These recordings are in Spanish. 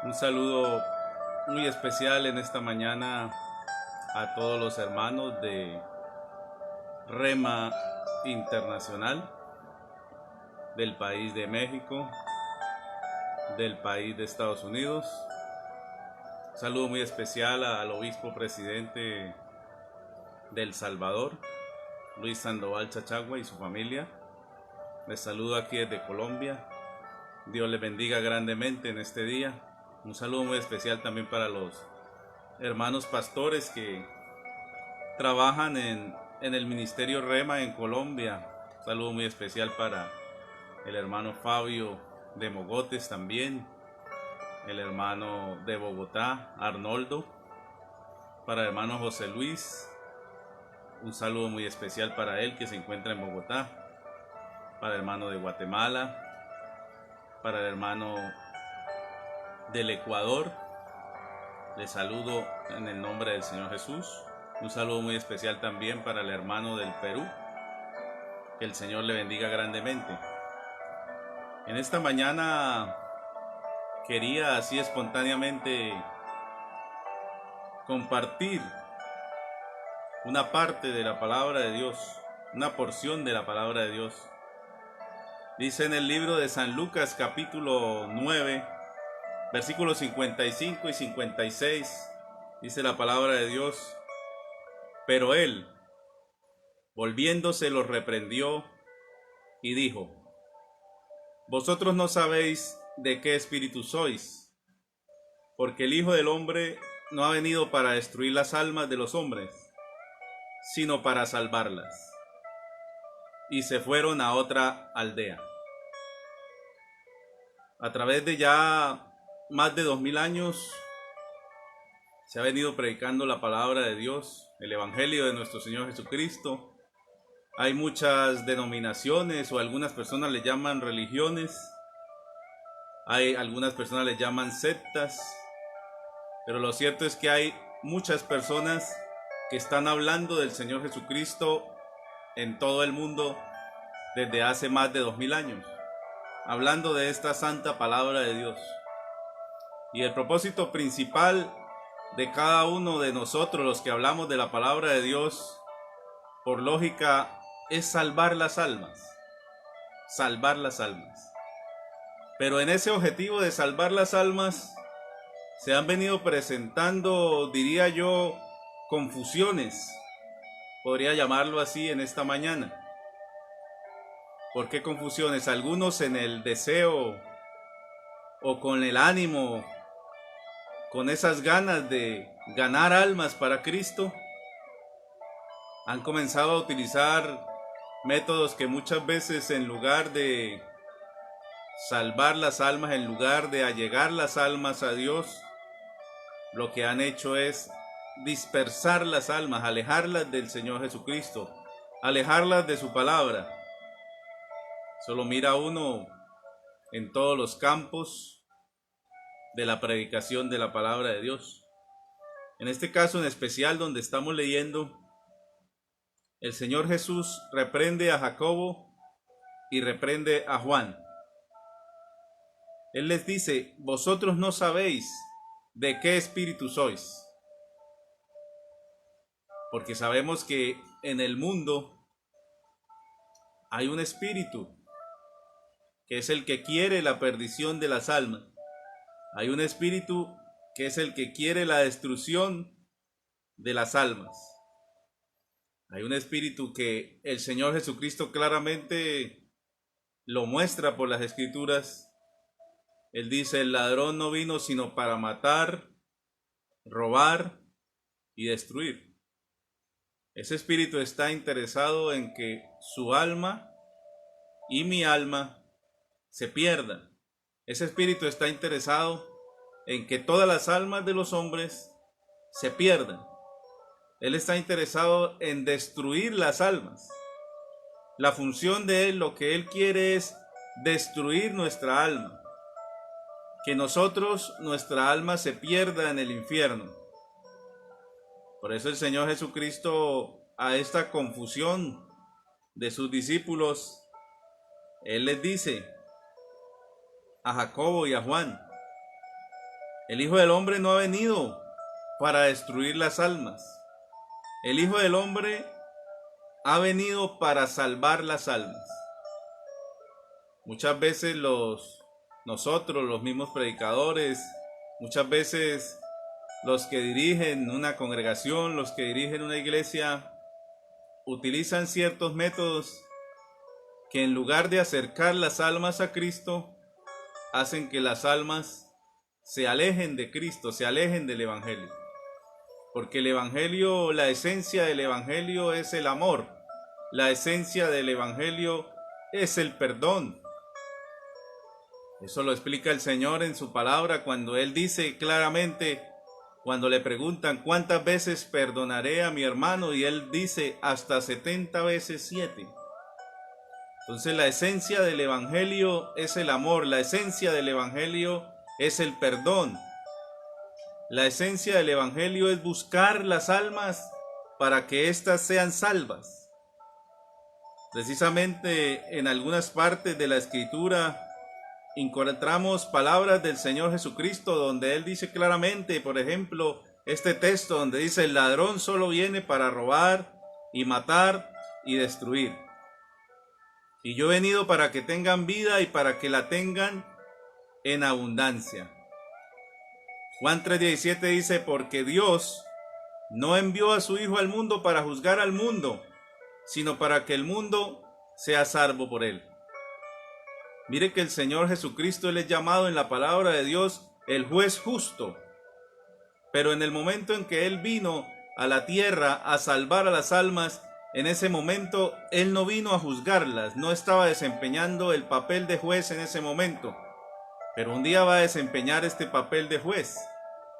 Un saludo muy especial en esta mañana a todos los hermanos de Rema Internacional, del país de México, del país de Estados Unidos. Un saludo muy especial al obispo presidente de El Salvador, Luis Sandoval Chachagua, y su familia. Les saludo aquí desde Colombia. Dios les bendiga grandemente en este día. Un saludo muy especial también para los hermanos pastores que trabajan en el Ministerio Rema en Colombia. Un saludo muy especial para el hermano Fabio de Mogotes también, el hermano de Bogotá, Arnoldo, para el hermano José Luis. Un saludo muy especial para él que se encuentra en Bogotá, para el hermano de Guatemala, para el hermano del Ecuador. Les saludo en el nombre del Señor Jesús. Un saludo muy especial también para el hermano del Perú. Que el Señor le bendiga grandemente. En esta mañana quería así espontáneamente compartir una parte de la palabra de Dios, una porción de la palabra de Dios. Dice en el libro de San Lucas capítulo 9, versículos 55 y 56, dice la palabra de Dios: pero él, volviéndose, los reprendió y dijo: vosotros no sabéis de qué espíritu sois, porque el Hijo del Hombre no ha venido para destruir las almas de los hombres, sino para salvarlas. Y se fueron a otra aldea. A través de ya más de 2000 años se ha venido predicando la palabra de Dios, el evangelio de nuestro Señor Jesucristo. Hay muchas denominaciones, o algunas personas le llaman religiones, hay algunas personas le llaman sectas, pero lo cierto es que hay muchas personas que están hablando del Señor Jesucristo en todo el mundo desde hace más de 2000 años, hablando de esta santa palabra de Dios. Y el propósito principal de cada uno de nosotros, los que hablamos de la palabra de Dios, por lógica, es salvar las almas. Salvar las almas. Pero en ese objetivo de salvar las almas se han venido presentando, diría yo, confusiones. Podría llamarlo así en esta mañana. ¿Por qué confusiones? Algunos en el deseo o con el ánimo, con esas ganas de ganar almas para Cristo, han comenzado a utilizar métodos que muchas veces, en lugar de salvar las almas, en lugar de allegar las almas a Dios, lo que han hecho es dispersar las almas, alejarlas del Señor Jesucristo, alejarlas de su palabra. Solo mira uno en todos los campos de la predicación de la palabra de Dios. En este caso en especial donde estamos leyendo, el Señor Jesús reprende a Jacobo y reprende a Juan. Él les dice: vosotros no sabéis de qué espíritu sois. Porque sabemos que en el mundo hay un espíritu que es el que quiere la perdición de las almas. Hay un espíritu que es el que quiere la destrucción de las almas. Hay un espíritu que el Señor Jesucristo claramente lo muestra por las Escrituras. Él dice: el ladrón no vino sino para matar, robar y destruir. Ese espíritu está interesado en que su alma y mi alma se pierdan. Ese espíritu está interesado en que todas las almas de los hombres se pierdan. Él está interesado en destruir las almas. La función de él, lo que él quiere es destruir nuestra alma. Que nosotros, nuestra alma se pierda en el infierno. Por eso el Señor Jesucristo, a esta confusión de sus discípulos, Él les dice a Jacobo y a Juan: El Hijo del Hombre no ha venido para destruir las almas. El Hijo del Hombre ha venido para salvar las almas. Muchas veces nosotros, los mismos predicadores, muchas veces los que dirigen una congregación, los que dirigen una iglesia, utilizan ciertos métodos que en lugar de acercar las almas a Cristo, hacen que las almas se alejen de Cristo, se alejen del Evangelio. Porque el Evangelio, la esencia del Evangelio es el amor. La esencia del Evangelio es el perdón. Eso lo explica el Señor en su palabra cuando Él dice claramente, cuando le preguntan cuántas veces perdonaré a mi hermano, y Él dice hasta 70 veces 7. Entonces la esencia del Evangelio es el amor, la esencia del Evangelio es el perdón. La esencia del Evangelio es buscar las almas para que éstas sean salvas. Precisamente en algunas partes de la Escritura encontramos palabras del Señor Jesucristo donde Él dice claramente, por ejemplo, este texto donde dice: el ladrón solo viene para robar y matar y destruir. Y yo he venido para que tengan vida y para que la tengan en abundancia. Juan 3:17 dice: porque Dios no envió a su Hijo al mundo para juzgar al mundo, sino para que el mundo sea salvo por él. Mire que el Señor Jesucristo, Él es llamado en la palabra de Dios el juez justo. Pero en el momento en que Él vino a la tierra a salvar a las almas, en ese momento Él no vino a juzgarlas, no estaba desempeñando el papel de juez en ese momento. Pero un día va a desempeñar este papel de juez.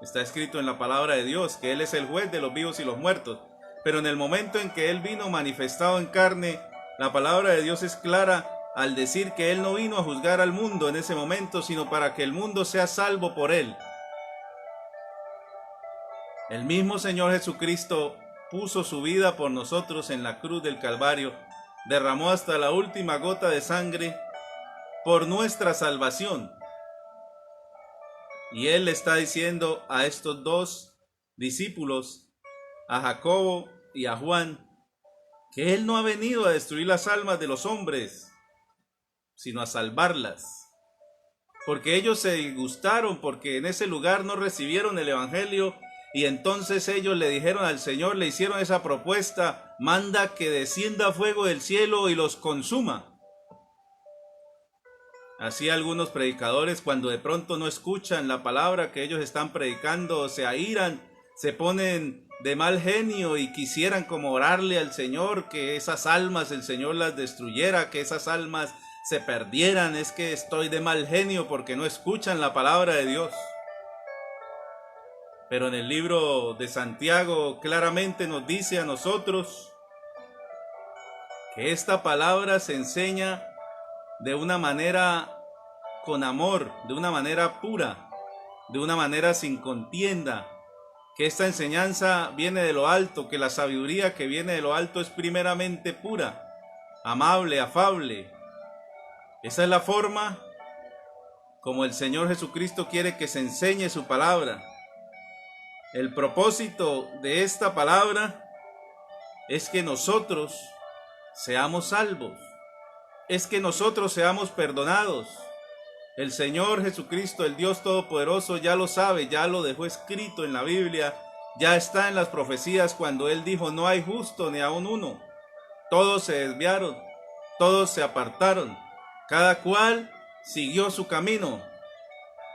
Está escrito en la palabra de Dios que Él es el juez de los vivos y los muertos. Pero en el momento en que Él vino manifestado en carne, la palabra de Dios es clara al decir que Él no vino a juzgar al mundo en ese momento, sino para que el mundo sea salvo por Él. El mismo Señor Jesucristo puso su vida por nosotros en la cruz del Calvario, derramó hasta la última gota de sangre por nuestra salvación. Y Él le está diciendo a estos dos discípulos, a Jacobo y a Juan, que Él no ha venido a destruir las almas de los hombres, sino a salvarlas. Porque ellos se disgustaron, porque en ese lugar no recibieron el Evangelio, y entonces ellos le dijeron al Señor, le hicieron esa propuesta: manda que descienda fuego del cielo y los consuma. Así algunos predicadores, cuando de pronto no escuchan la palabra que ellos están predicando, se airan, se ponen de mal genio y quisieran como orarle al Señor que esas almas el Señor las destruyera, que esas almas se perdieran. Es que estoy de mal genio porque no escuchan la palabra de Dios. Pero en el libro de Santiago claramente nos dice a nosotros que esta palabra se enseña de una manera con amor, de una manera pura, de una manera sin contienda, que esta enseñanza viene de lo alto, que la sabiduría que viene de lo alto es primeramente pura, amable, afable. Esa es la forma como el Señor Jesucristo quiere que se enseñe su palabra. El propósito de esta palabra es que nosotros seamos salvos, es que nosotros seamos perdonados. El Señor Jesucristo, el Dios Todopoderoso, ya lo sabe, ya lo dejó escrito en la Biblia, ya está en las profecías cuando Él dijo: no hay justo ni aun uno. Todos se desviaron, todos se apartaron, cada cual siguió su camino.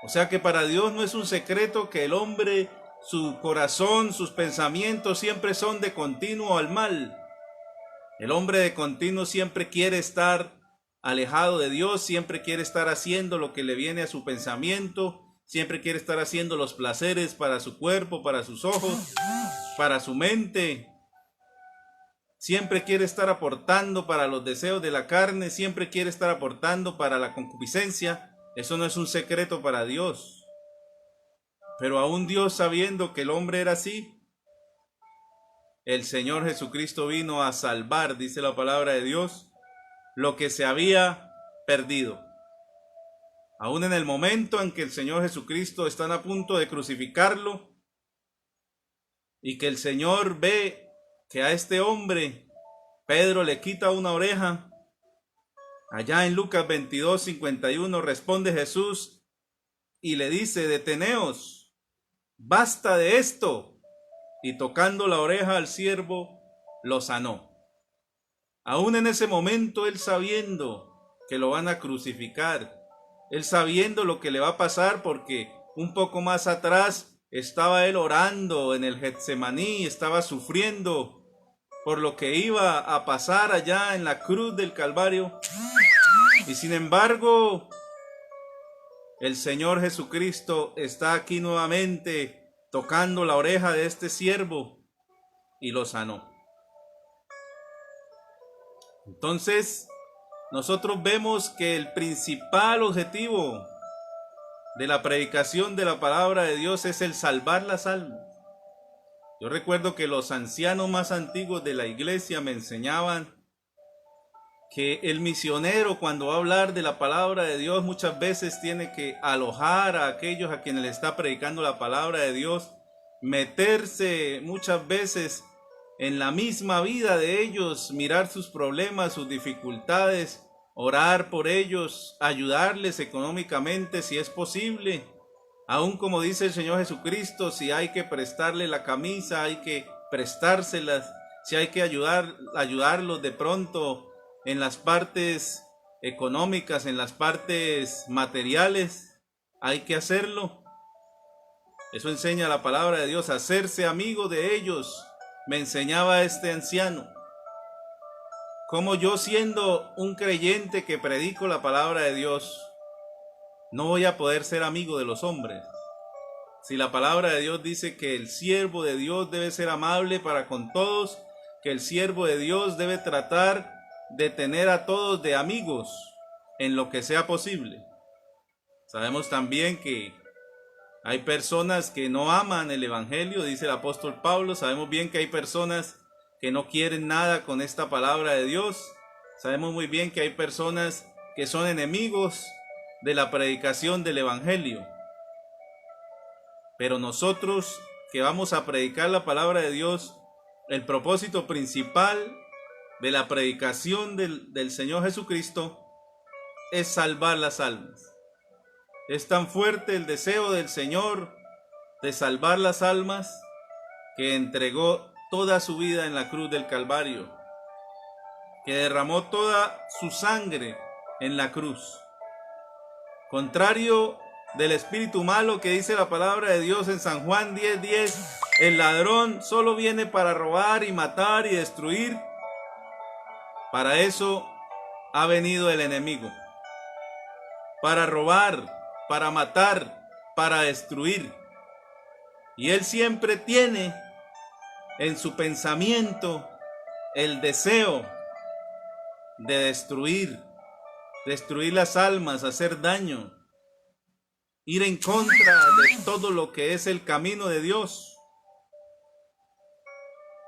O sea que para Dios no es un secreto que el hombre, su corazón, sus pensamientos siempre son de continuo al mal. El hombre de continuo siempre quiere estar alejado de Dios, siempre quiere estar haciendo lo que le viene a su pensamiento, siempre quiere estar haciendo los placeres para su cuerpo, para sus ojos, para su mente. Siempre quiere estar aportando para los deseos de la carne, siempre quiere estar aportando para la concupiscencia. Eso no es un secreto para Dios. Pero aún Dios, sabiendo que el hombre era así, el Señor Jesucristo vino a salvar, dice la palabra de Dios, lo que se había perdido. Aún en el momento en que el Señor Jesucristo están a punto de crucificarlo y que el Señor ve que a este hombre Pedro le quita una oreja, allá en Lucas 22:51 responde Jesús y le dice: deteneos, basta de esto. Y tocando la oreja al siervo, lo sanó. Aún en ese momento, él sabiendo que lo van a crucificar, él sabiendo lo que le va a pasar, porque un poco más atrás estaba él orando en el Getsemaní, estaba sufriendo por lo que iba a pasar allá en la cruz del Calvario. Y sin embargo, el Señor Jesucristo está aquí nuevamente tocando la oreja de este siervo y lo sanó. Entonces, nosotros vemos que el principal objetivo de la predicación de la palabra de Dios es el salvar las almas. Yo recuerdo que los ancianos más antiguos de la iglesia me enseñaban que el misionero, cuando va a hablar de la palabra de Dios, muchas veces tiene que alojar a aquellos a quienes le está predicando la palabra de Dios, meterse muchas veces en la misma vida de ellos, mirar sus problemas, sus dificultades, orar por ellos, ayudarles económicamente si es posible. Aún como dice el Señor Jesucristo, si hay que prestarle la camisa, hay que prestárselas, si hay que ayudarlos de pronto en las partes económicas, en las partes materiales, hay que hacerlo. Eso enseña la palabra de Dios, hacerse amigo de ellos. Me enseñaba este anciano. Como yo, siendo un creyente que predico la palabra de Dios, no voy a poder ser amigo de los hombres. Si la palabra de Dios dice que el siervo de Dios debe ser amable para con todos, que el siervo de Dios debe tratar de tener a todos de amigos en lo que sea posible. Sabemos también que hay personas que no aman el evangelio, dice el apóstol Pablo. Sabemos bien que hay personas que no quieren nada con esta palabra de Dios. Sabemos muy bien que hay personas que son enemigos de la predicación del evangelio. Pero nosotros que vamos a predicar la palabra de Dios, el propósito principal de la predicación del Señor Jesucristo es salvar las almas. Es tan fuerte el deseo del Señor de salvar las almas que entregó toda su vida en la cruz del Calvario, que derramó toda su sangre en la cruz. Contrario del espíritu malo que dice la palabra de Dios en San Juan 10:10, el ladrón solo viene para robar y matar y destruir. Para eso ha venido el enemigo, para robar, para matar, para destruir. Y él siempre tiene en su pensamiento el deseo de destruir las almas, hacer daño, ir en contra de todo lo que es el camino de Dios.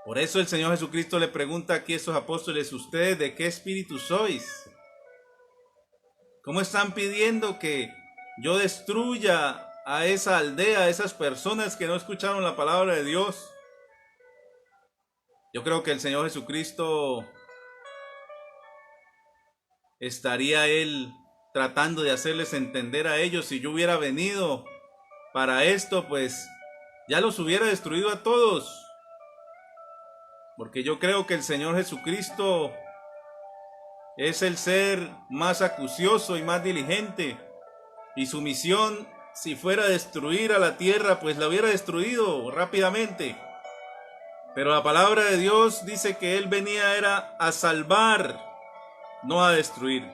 Por eso el Señor Jesucristo le pregunta aquí a estos apóstoles: ¿ustedes de qué espíritu sois? ¿Cómo están pidiendo que yo destruya a esa aldea, a esas personas que no escucharon la palabra de Dios? Yo creo que el Señor Jesucristo estaría él tratando de hacerles entender a ellos: si yo hubiera venido para esto, pues ya los hubiera destruido a todos. Porque yo creo que el Señor Jesucristo es el ser más acucioso y más diligente. Y su misión, si fuera destruir a la tierra, pues la hubiera destruido rápidamente. Pero la palabra de Dios dice que Él venía era a salvar, no a destruir.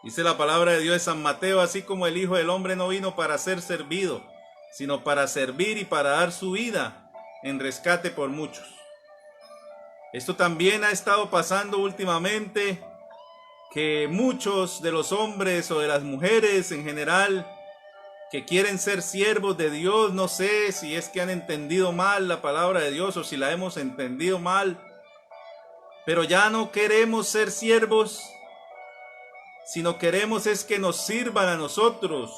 Dice la palabra de Dios en San Mateo: así como el Hijo del Hombre no vino para ser servido, sino para servir y para dar su vida en rescate por muchos. Esto también ha estado pasando últimamente, que muchos de los hombres o de las mujeres en general que quieren ser siervos de Dios, no sé si es que han entendido mal la palabra de Dios o si la hemos entendido mal, pero ya no queremos ser siervos, sino queremos es que nos sirvan a nosotros,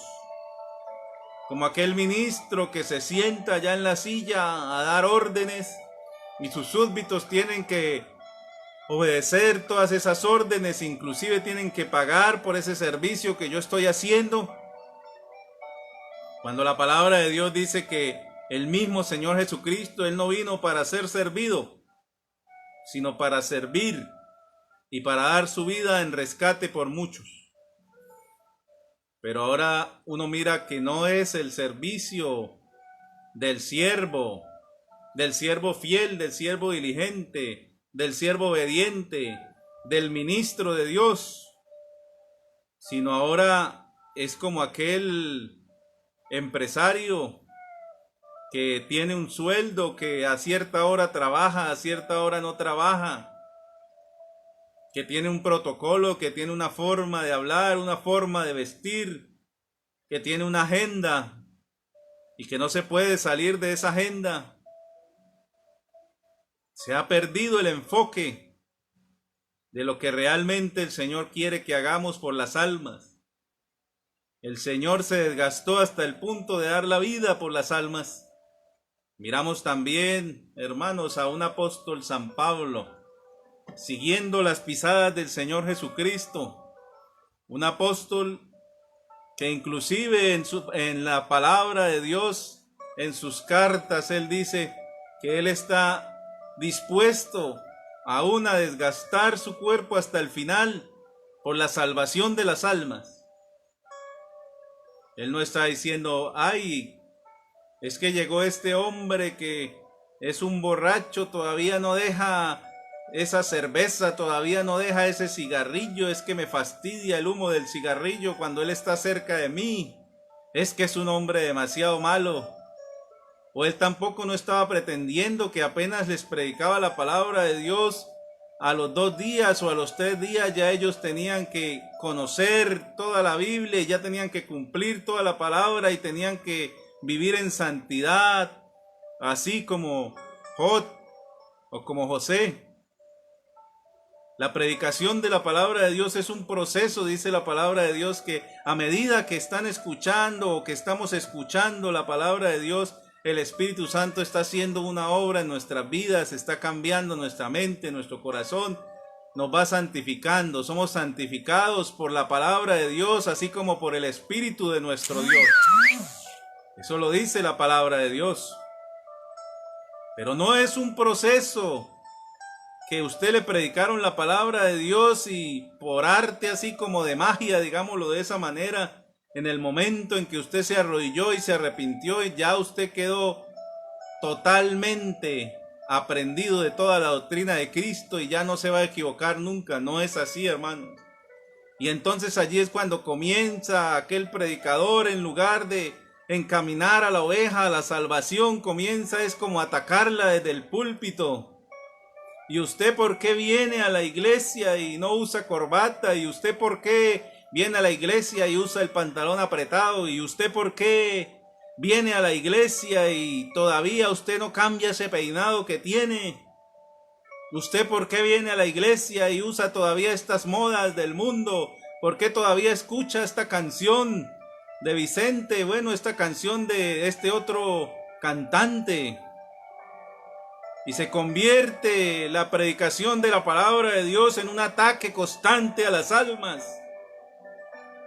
como aquel ministro que se sienta allá en la silla a dar órdenes y sus súbditos tienen que obedecer todas esas órdenes, inclusive tienen que pagar por ese servicio que yo estoy haciendo. Cuando la palabra de Dios dice que el mismo Señor Jesucristo, Él no vino para ser servido, sino para servir y para dar su vida en rescate por muchos. Pero ahora uno mira que no es el servicio del siervo fiel, del siervo diligente, del siervo obediente, del ministro de Dios, sino ahora es como aquel empresario que tiene un sueldo, que a cierta hora trabaja, a cierta hora no trabaja, que tiene un protocolo, que tiene una forma de hablar, una forma de vestir, que tiene una agenda y que no se puede salir de esa agenda. Se ha perdido el enfoque de lo que realmente el Señor quiere que hagamos por las almas. El Señor se desgastó hasta el punto de dar la vida por las almas. Miramos también, hermanos, a un apóstol San Pablo, siguiendo las pisadas del Señor Jesucristo, un apóstol que inclusive en la palabra de Dios, en sus cartas, él dice que él está dispuesto aún a desgastar su cuerpo hasta el final por la salvación de las almas. Él no está diciendo, ay, es que llegó este hombre que es un borracho, todavía no deja esa cerveza, todavía no deja ese cigarrillo, es que me fastidia el humo del cigarrillo cuando él está cerca de mí, es que es un hombre demasiado malo. O él tampoco no estaba pretendiendo que apenas les predicaba la palabra de Dios, a los 2 días o a los 3 días ya ellos tenían que conocer toda la Biblia y ya tenían que cumplir toda la palabra y tenían que vivir en santidad, así como Jod o como José. La predicación de la palabra de Dios es un proceso, dice la palabra de Dios, que a medida que están escuchando o que estamos escuchando la palabra de Dios, el Espíritu Santo está haciendo una obra en nuestras vidas, está cambiando nuestra mente, nuestro corazón, nos va santificando. Somos santificados por la palabra de Dios, así como por el Espíritu de nuestro Dios. Eso lo dice la palabra de Dios. Pero no es un proceso que usted le predicaron la palabra de Dios y por arte así como de magia, digámoslo de esa manera, en el momento en que usted se arrodilló y se arrepintió y ya usted quedó totalmente aprendido de toda la doctrina de Cristo y ya no se va a equivocar nunca. No es así, hermanos. Y entonces allí es cuando comienza aquel predicador, en lugar de encaminar a la oveja a la salvación, comienza es como atacarla desde el púlpito. ¿Y usted por qué viene a la iglesia y no usa corbata? ¿Y usted por qué viene a la iglesia y usa el pantalón apretado? ¿Y usted por qué viene a la iglesia y todavía usted no cambia ese peinado que tiene? ¿Usted por qué viene a la iglesia y usa todavía estas modas del mundo? ¿Por qué todavía escucha esta canción de Vicente? Bueno, esta canción de este otro cantante. Y se convierte la predicación de la palabra de Dios en un ataque constante a las almas.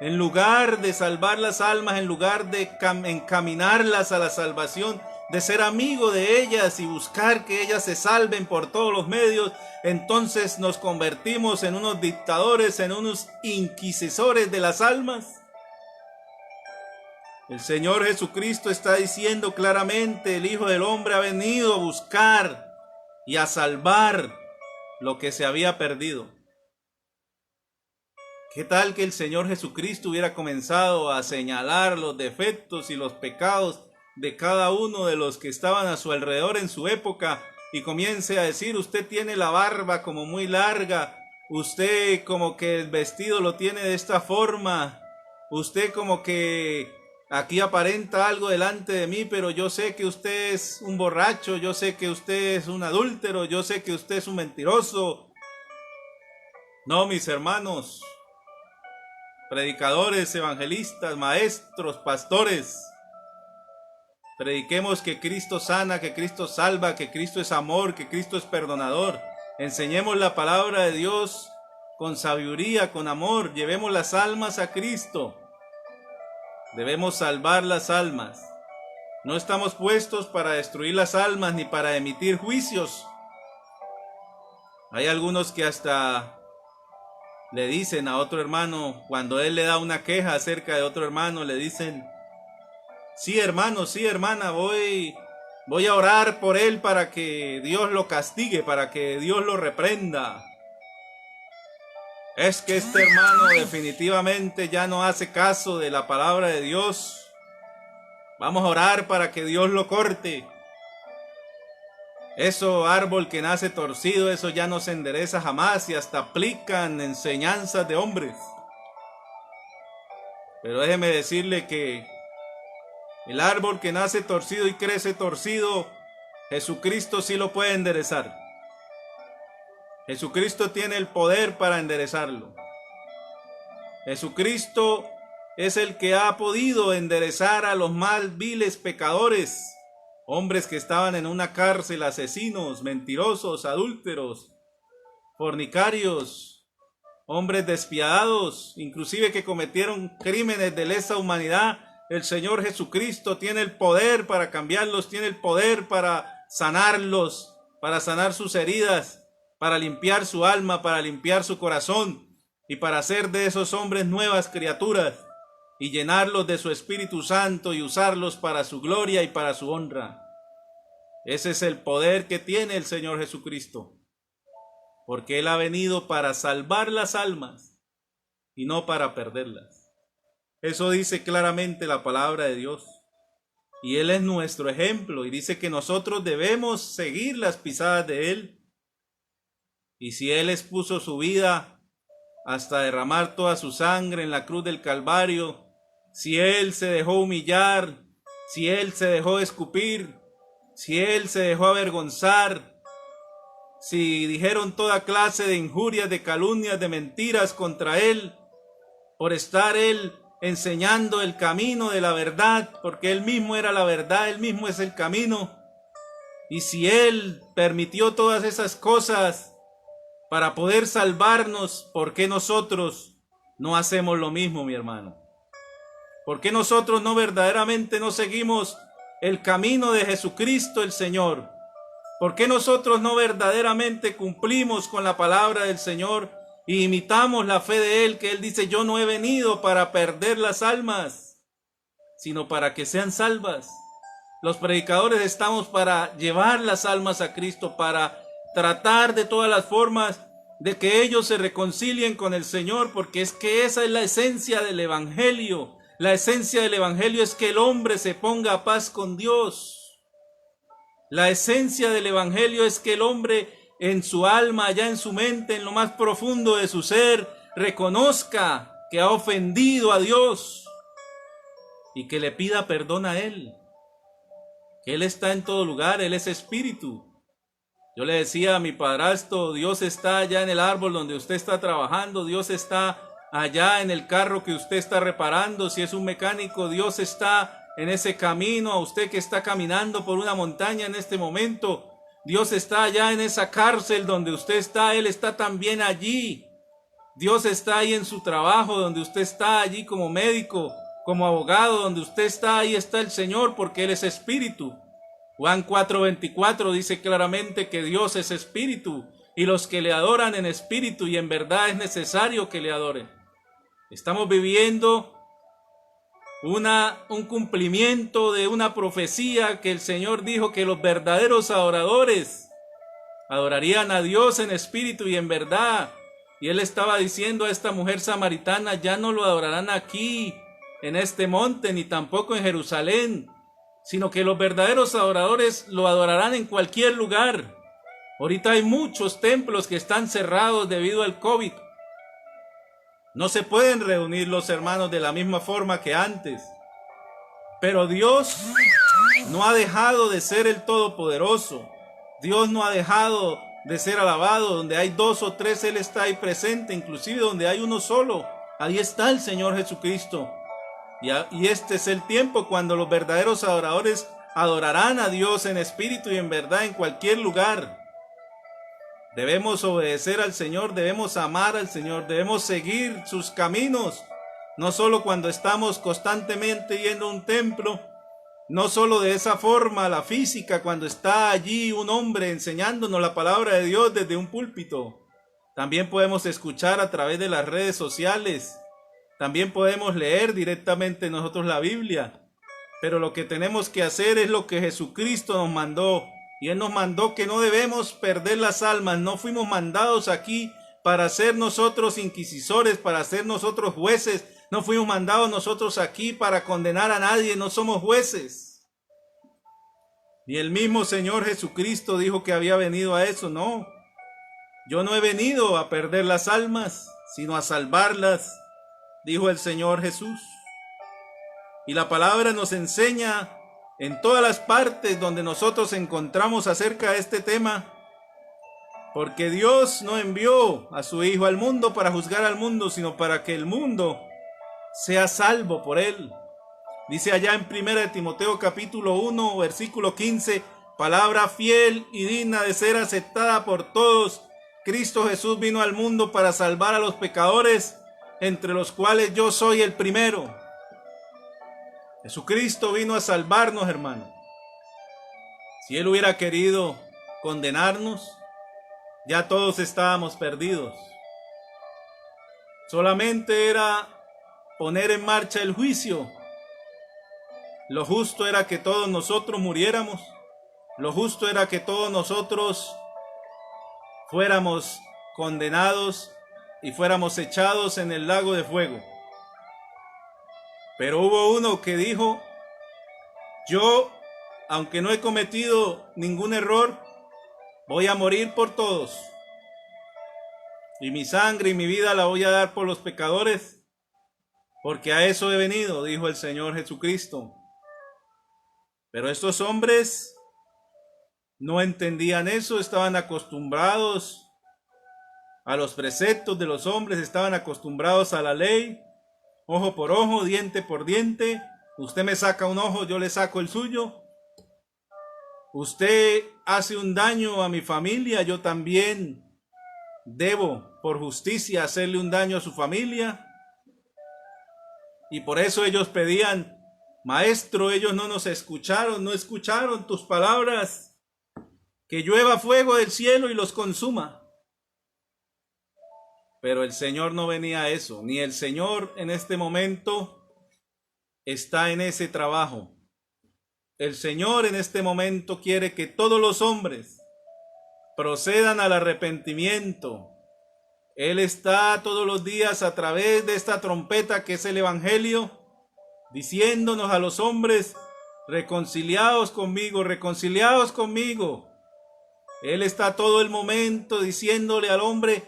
En lugar de salvar las almas, en lugar de encaminarlas a la salvación, de ser amigo de ellas y buscar que ellas se salven por todos los medios, entonces nos convertimos en unos dictadores, en unos inquisidores de las almas. El Señor Jesucristo está diciendo claramente, el Hijo del Hombre ha venido a buscar y a salvar lo que se había perdido. ¿Qué tal que el Señor Jesucristo hubiera comenzado a señalar los defectos y los pecados de cada uno de los que estaban a su alrededor en su época y comience a decir, usted tiene la barba como muy larga, usted como que el vestido lo tiene de esta forma, usted como que aquí aparenta algo delante de mí, pero yo sé que usted es un borracho, yo sé que usted es un adúltero, yo sé que usted es un mentiroso? No, mis hermanos, predicadores, evangelistas, maestros, pastores. Prediquemos que Cristo sana, que Cristo salva, que Cristo es amor, que Cristo es perdonador. Enseñemos la palabra de Dios con sabiduría, con amor. Llevemos las almas a Cristo. Debemos salvar las almas. No estamos puestos para destruir las almas ni para emitir juicios. Hay algunos que hasta le dicen a otro hermano, cuando él le da una queja acerca de otro hermano, le dicen: sí, hermano, sí, hermana, voy a orar por él para que Dios lo castigue, para que Dios lo reprenda. Es que este hermano definitivamente ya no hace caso de la palabra de Dios. Vamos a orar para que Dios lo corte. Eso árbol que nace torcido, eso ya no se endereza jamás, y hasta aplican enseñanzas de hombres. Pero déjeme decirle que el árbol que nace torcido y crece torcido, Jesucristo sí lo puede enderezar. Jesucristo tiene el poder para enderezarlo. Jesucristo es el que ha podido enderezar a los más viles pecadores, hombres que estaban en una cárcel, asesinos, mentirosos, adúlteros, fornicarios, hombres despiadados, inclusive que cometieron crímenes de lesa humanidad. El Señor Jesucristo tiene el poder para cambiarlos, tiene el poder para sanarlos, para sanar sus heridas, para limpiar su alma, para limpiar su corazón y para hacer de esos hombres nuevas criaturas y llenarlos de su Espíritu Santo y usarlos para su gloria y para su honra. Ese es el poder que tiene el Señor Jesucristo, porque Él ha venido para salvar las almas y no para perderlas. Eso dice claramente la palabra de Dios. Y Él es nuestro ejemplo y dice que nosotros debemos seguir las pisadas de Él. Y si Él expuso su vida hasta derramar toda su sangre en la cruz del Calvario, si Él se dejó humillar, si Él se dejó escupir, si Él se dejó avergonzar, si dijeron toda clase de injurias, de calumnias, de mentiras contra Él, por estar Él enseñando el camino de la verdad, porque Él mismo era la verdad, Él mismo es el camino. Y si Él permitió todas esas cosas para poder salvarnos, ¿por qué nosotros no hacemos lo mismo, mi hermano? ¿Por qué nosotros no verdaderamente no seguimos el camino de Jesucristo el Señor? ¿Por qué nosotros no verdaderamente cumplimos con la palabra del Señor y imitamos la fe de Él, que Él dice: yo no he venido para perder las almas, sino para que sean salvas? Los predicadores estamos para llevar las almas a Cristo, para tratar de todas las formas de que ellos se reconcilien con el Señor, porque es que esa es la esencia del Evangelio. La esencia del Evangelio es que el hombre se ponga a paz con Dios. La esencia del Evangelio es que el hombre en su alma, allá en su mente, en lo más profundo de su ser, reconozca que ha ofendido a Dios y que le pida perdón a Él. Que Él está en todo lugar, Él es espíritu. Yo le decía a mi padrastro: Dios está allá en el árbol donde usted está trabajando, Dios está allá en el carro que usted está reparando, si es un mecánico, Dios está en ese camino, a usted que está caminando por una montaña en este momento, Dios está allá en esa cárcel donde usted está, Él está también allí. Dios está ahí en su trabajo, donde usted está, allí como médico, como abogado, donde usted está, ahí está el Señor, porque Él es espíritu. Juan 4:24 dice claramente que Dios es espíritu, y los que le adoran en espíritu y en verdad es necesario que le adoren. Estamos viviendo un cumplimiento de una profecía que el Señor dijo que los verdaderos adoradores adorarían a Dios en espíritu y en verdad. Y Él estaba diciendo a esta mujer samaritana: ya no lo adorarán aquí, en este monte, ni tampoco en Jerusalén, sino que los verdaderos adoradores lo adorarán en cualquier lugar. Ahorita hay muchos templos que están cerrados debido al COVID. No se pueden reunir los hermanos de la misma forma que antes. Pero Dios no ha dejado de ser el Todopoderoso. Dios no ha dejado de ser alabado. Donde hay 2 o 3, Él está ahí presente. Inclusive donde hay uno solo, Ahí está el Señor Jesucristo. Y este es el tiempo cuando los verdaderos adoradores adorarán a Dios en espíritu y en verdad en cualquier lugar. Debemos obedecer al Señor, debemos amar al Señor, debemos seguir sus caminos. No solo cuando estamos constantemente yendo a un templo, no solo de esa forma, la física, cuando está allí un hombre enseñándonos la palabra de Dios desde un púlpito. También podemos escuchar a través de las redes sociales. También podemos leer directamente nosotros la Biblia. Pero lo que tenemos que hacer es lo que Jesucristo nos mandó. Y Él nos mandó que no debemos perder las almas. No fuimos mandados aquí para ser nosotros inquisidores, para ser nosotros jueces. No fuimos mandados nosotros aquí para condenar a nadie. No somos jueces. Ni el mismo Señor Jesucristo dijo que había venido a eso. No. Yo no he venido a perder las almas, sino a salvarlas, dijo el Señor Jesús. Y la palabra nos enseña en todas las partes donde nosotros encontramos acerca de este tema, porque Dios no envió a su Hijo al mundo para juzgar al mundo, sino para que el mundo sea salvo por él. Dice allá en 1 Timoteo capítulo 1, versículo 15, palabra fiel y digna de ser aceptada por todos. Cristo Jesús vino al mundo para salvar a los pecadores, entre los cuales yo soy el primero. Jesucristo vino a salvarnos, hermano. Si Él hubiera querido condenarnos, ya todos estábamos perdidos. Solamente era poner en marcha el juicio. Lo justo era que todos nosotros muriéramos. Lo justo era que todos nosotros fuéramos condenados y fuéramos echados en el lago de fuego. Pero hubo uno que dijo, yo, aunque no he cometido ningún error, voy a morir por todos. Y mi sangre y mi vida la voy a dar por los pecadores, porque a eso he venido, dijo el Señor Jesucristo. Pero estos hombres no entendían eso, estaban acostumbrados a los preceptos de los hombres, estaban acostumbrados a la ley, ojo por ojo, diente por diente. Usted me saca un ojo, yo le saco el suyo. Usted hace un daño a mi familia, yo también debo por justicia hacerle un daño a su familia. Y por eso ellos pedían, Maestro, ellos no nos escucharon, no escucharon tus palabras, que llueva fuego del cielo y los consuma. Pero el Señor no venía a eso, ni el Señor en este momento está en ese trabajo. El Señor en este momento quiere que todos los hombres procedan al arrepentimiento. Él está todos los días a través de esta trompeta que es el Evangelio, diciéndonos a los hombres, reconciliaos conmigo, reconciliaos conmigo. Él está todo el momento diciéndole al hombre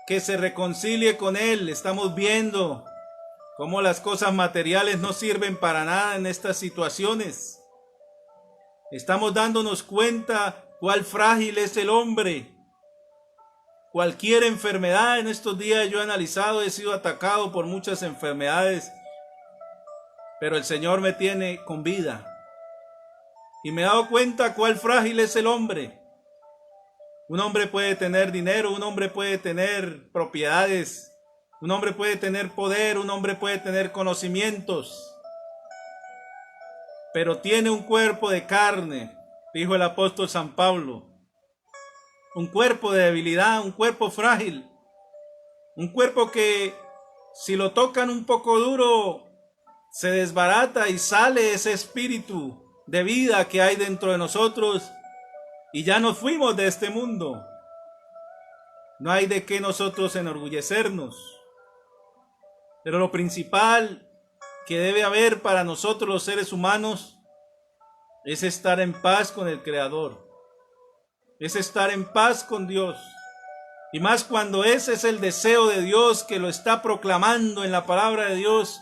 que se reconcilie con Él. Estamos viendo cómo las cosas materiales no sirven para nada en estas situaciones. Estamos dándonos cuenta cuál frágil es el hombre. Cualquier enfermedad, en estos días yo he analizado, he sido atacado por muchas enfermedades, pero el Señor me tiene con vida. Y me he dado cuenta cuál frágil es el hombre. Un hombre puede tener dinero, un hombre puede tener propiedades, un hombre puede tener poder, un hombre puede tener conocimientos, pero tiene un cuerpo de carne, dijo el apóstol San Pablo. Un cuerpo de debilidad, un cuerpo frágil, un cuerpo que si lo tocan un poco duro, se desbarata y sale ese espíritu de vida que hay dentro de nosotros y ya nos fuimos de este mundo. No hay de qué nosotros enorgullecernos. Pero lo principal que debe haber para nosotros los seres humanos es estar en paz con el Creador. Es estar en paz con Dios. Y más cuando ese es el deseo de Dios que lo está proclamando en la palabra de Dios.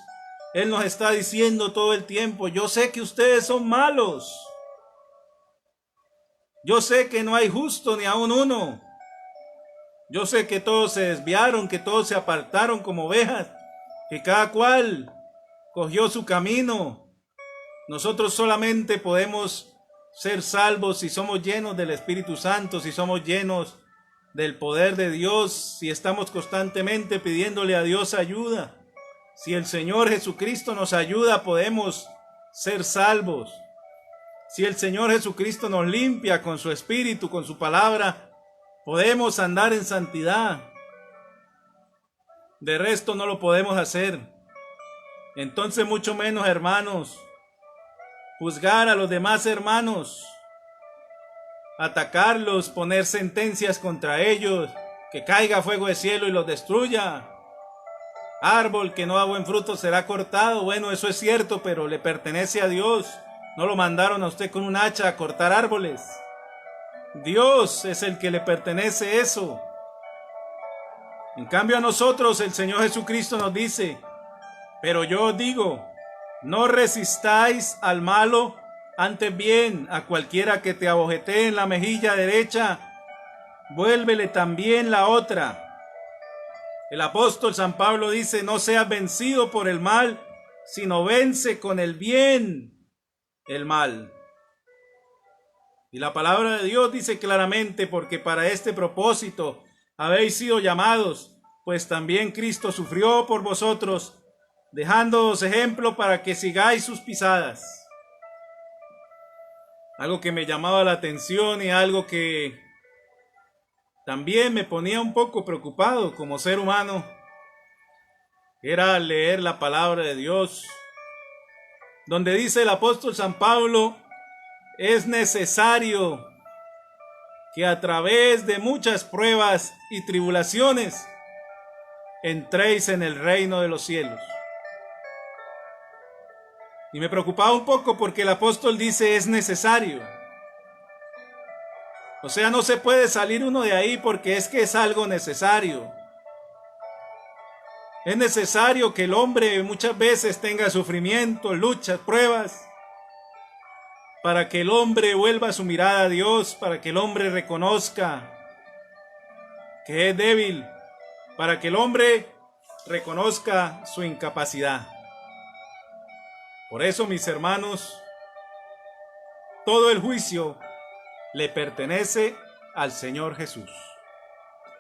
Él nos está diciendo todo el tiempo, yo sé que ustedes son malos. Yo sé que no hay justo ni aun uno. Yo sé que todos se desviaron, que todos se apartaron como ovejas. que cada cual cogió su camino. Nosotros solamente podemos ser salvos si somos llenos del Espíritu Santo, si somos llenos del poder de Dios, si estamos constantemente pidiéndole a Dios ayuda. Si el Señor Jesucristo nos ayuda, podemos ser salvos. Si el Señor Jesucristo nos limpia con su Espíritu, con su palabra, podemos andar en santidad. De resto no lo podemos hacer. Entonces mucho menos, hermanos, juzgar a los demás hermanos, atacarlos, poner sentencias contra ellos, que caiga fuego del cielo y los destruya. Árbol que no da buen fruto será cortado. Bueno, eso es cierto, pero le pertenece a Dios. No lo mandaron a usted con un hacha a cortar árboles. Dios es el que le pertenece eso. En cambio a nosotros el Señor Jesucristo nos dice: pero yo os digo, no resistáis al malo, antes bien a cualquiera que te abajetee en la mejilla derecha, vuélvele también la otra. El apóstol San Pablo dice: no seas vencido por el mal, sino vence con el bien el mal. Y la palabra de Dios dice claramente: porque para este propósito habéis sido llamados, pues también Cristo sufrió por vosotros, dejándoos ejemplo para que sigáis sus pisadas. Algo que me llamaba la atención y algo que también me ponía un poco preocupado como ser humano era leer la palabra de Dios, donde dice el apóstol San Pablo: es necesario que a través de muchas pruebas y tribulaciones entréis en el reino de los cielos. Y me preocupaba un poco porque el apóstol dice: es necesario. O sea, no se puede salir uno de ahí porque es que es algo necesario. Es necesario que el hombre muchas veces tenga sufrimiento, luchas, pruebas, para que el hombre vuelva su mirada a Dios, para que el hombre reconozca que es débil, para que el hombre reconozca su incapacidad. Por eso, mis hermanos, todo el juicio le pertenece al Señor Jesús.